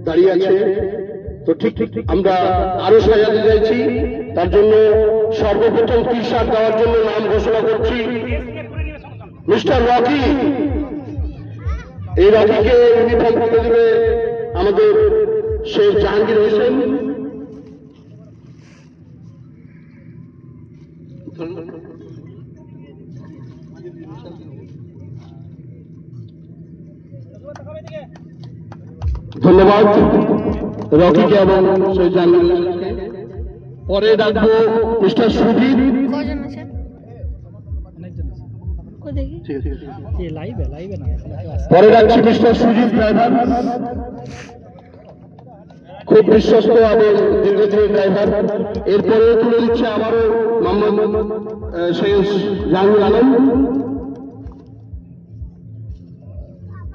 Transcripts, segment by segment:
দাঁড়িয়ে আছে। তো ঠিক আমরা আরো সাজাতে চাইছি, তার জন্য সর্বপ্রথম টি শার্ট দেওয়ার জন্য নাম ঘোষণা করছি মিস্টার রকি। এই রকিকে ইউনিফর্ম করে দেবে আমাদের শেখ জাহাঙ্গীর হোসেন। ধন্যবাদ রকিকে এবং শেখ জাহাঙ্গীর হোসেনকে। পরে ডাকবো মিস্টার সুধীর। পরে ডাকছি মিস্টার সুজিত ড্রাইভার, খুব বিশ্বস্ত এবং দীর্ঘদিনের ড্রাইভার। এরপরে তুলে দিচ্ছে আবারও মোহাম্মদ শেখ জাহাঙ্গীর আলম।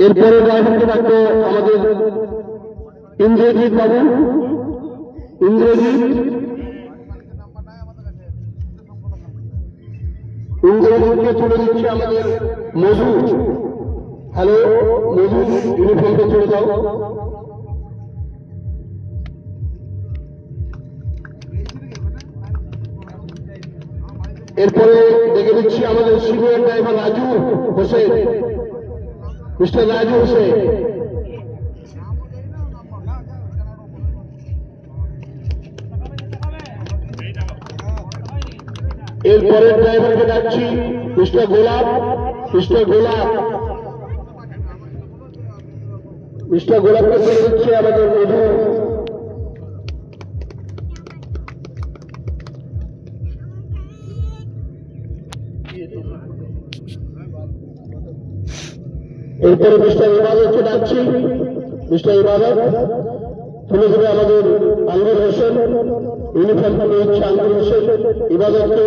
এরপরে ড্রাইভারকে ডাকবো আমাদের ইন্দ্রজিৎ বাবু। ইন্দ্রজিৎকে তুলে দিচ্ছে আমাদের মধু। হ্যালো মধু, ইউনিফর্মটা তুলে দাও। এরপরে দেখে দিচ্ছি আমাদের senior driver Raju Hossain, mister Raju Hossain. এরপরে ড্রাইভারকে ডাকছি মিস্টার গোলাপ। মিস্টার গোলাপকে তুলে দিচ্ছে আমাদের মধু। এরপরে মিস্টার ইবাদতকে ডাকছি। মিস্টার ইবাদত তুলে দেবে আমাদের আঙ্গুর হোসেন। ইউনিফর্ম তুলে দিচ্ছে আঙ্গুর হোসেন ইবাদতকে।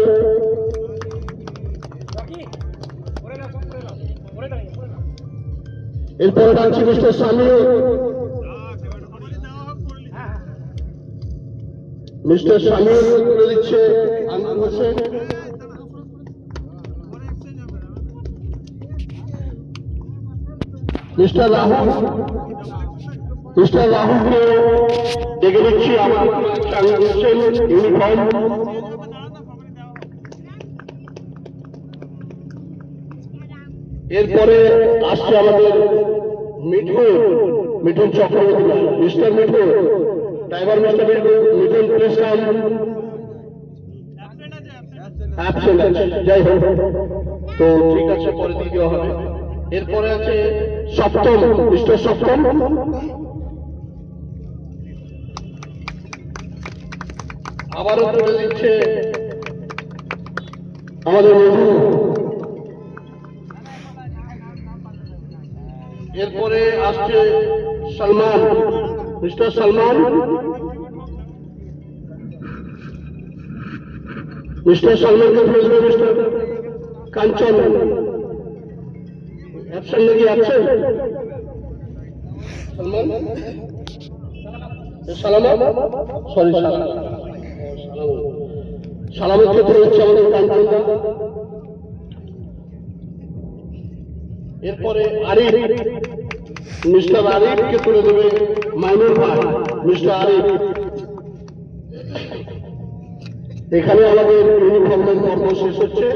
এরপরে ডাকছি মিস্টার সামিও। মিস্টার সামিও তুলে দিচ্ছে আঙ্গুর হোসেন। মিস্টার রাহুলকে ডেকে দিচ্ছি আমার ইউনিফর্ম। এরপরে আসছে আমাদের Mithun Chakraborty, mister Mithun driver. Mister Mithun please come. যাই হোক, তো ঠিক আছে, পরে দিয়ে দেওয়া হবে। এরপরে আছে সপ্তম, মিস্টার সপ্তম। আবারও তুলে দিচ্ছে আমাদের মধু। এরপরে আসছে সলমান, মিস্টার সলমান। মিস্টার সলমানকে তুলে দেবে মিস্টার কাঞ্চন। অ্যাবসেন্ট নাকি অ্যাবসেন্ট? সালামতকে তুলে দিচ্ছে আমাদের কাঞ্চন। এরপরে আরিফ, মিস্টার আরিফকে তুলে দেবে মাইনুর ভাই, মিস্টার আরিফ। এখানে আমাদের ইউনিফর্মের পর্ব শেষ হচ্ছে।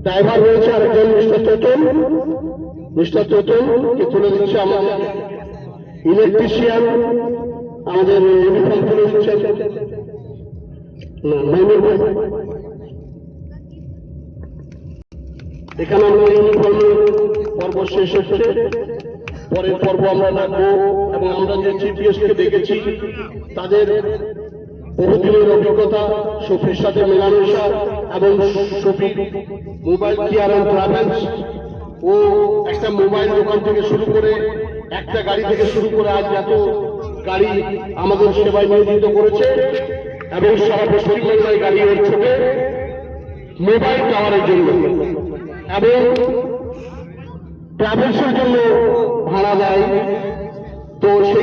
ড্রাইভার রয়েছে আরেকজন মিস্টার তোতনকে তুলে দিচ্ছে আমাদের ইলেকট্রিশিয়ান। আমাদের ইউনিফর্ম তুলে দিচ্ছে মাইনুর ভাই। এখানে আমরা ইউনিফর্মের পর্ব শেষ হচ্ছে। পরের পর্ব আমরা ডাকবো এবং আমরা যে চিফ গেস্টকে দেখেছি তাদের বহুদিনের অভিজ্ঞতা, শফির সাথে মেলামেশা এবং শফির মোবাইল কেয়ার অ্যান্ড ট্রাভেলস, ও একটা মোবাইল দোকান থেকে শুরু করে একটা গাড়ি থেকে শুরু করে আজ এত গাড়ি আমাদের সেবায় নিয়োজিত করেছে এবং সারা পশ্চিমবাংলায় গাড়ি ওর ছোটে মোবাইল টাওয়ারের জন্য এবং ট্রাভেলসের জন্য ভাড়া দেয়। তো সেই